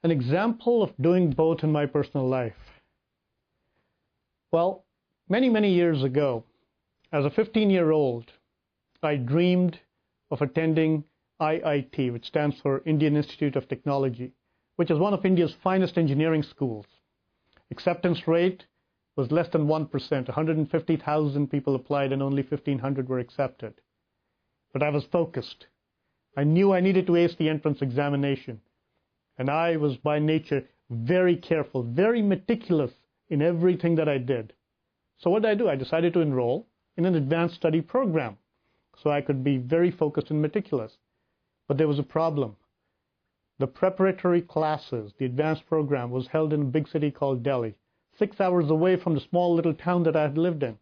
An example of doing both in my personal life. Well, many years ago, as a 15-year-old, I dreamed of attending IIT, which stands for Indian Institute of Technology, which is one of India's finest engineering schools. Acceptance rate was less than 1%. 150,000 people applied and only 1,500 were accepted. But I was focused. I knew I needed to ace the entrance examination. And I was by nature very careful, very meticulous in everything that I did. So what did I do? I decided to enroll in an advanced study program so I could be very focused and meticulous. But there was a problem. The preparatory classes, the advanced program, was held in a big city called Delhi, 6 hours away from the small little town that I had lived in.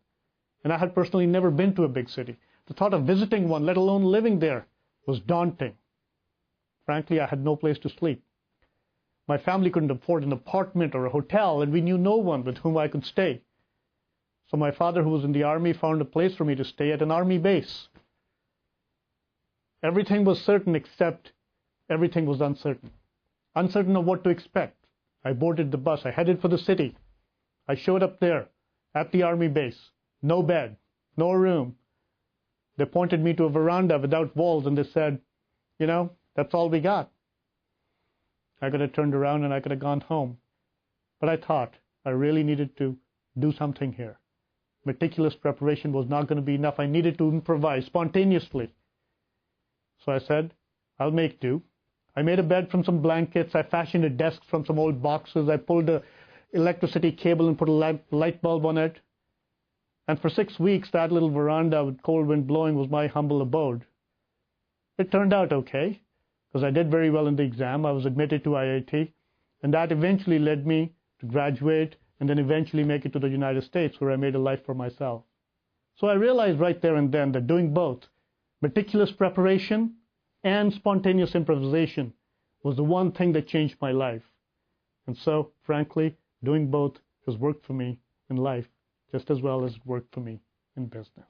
And I had personally never been to a big city. The thought of visiting one, let alone living there, was daunting. Frankly, I had no place to sleep. My family couldn't afford an apartment or a hotel, and we knew no one with whom I could stay. So my father, who was in the army, found a place for me to stay at an army base. Everything was certain except everything was uncertain. Uncertain of what to expect. I boarded the bus. I headed for the city. I showed up there at the army base. No bed, no room. They pointed me to a veranda without walls, and they said, you know, that's all we got. I could have turned around and I could have gone home. But I thought I really needed to do something here. Meticulous preparation was not going to be enough. I needed to improvise spontaneously. So I said, I'll make do. I made a bed from some blankets. I fashioned a desk from some old boxes. I pulled an electricity cable and put a light bulb on it. And for 6 weeks, that little veranda with cold wind blowing was my humble abode. It turned out okay, because I did very well in the exam. I was admitted to IIT, and that eventually led me to graduate and then eventually make it to the United States, where I made a life for myself. So I realized right there and then that doing both, meticulous preparation and spontaneous improvisation, was the one thing that changed my life. And so, frankly, doing both has worked for me in life just as well as it worked for me in business.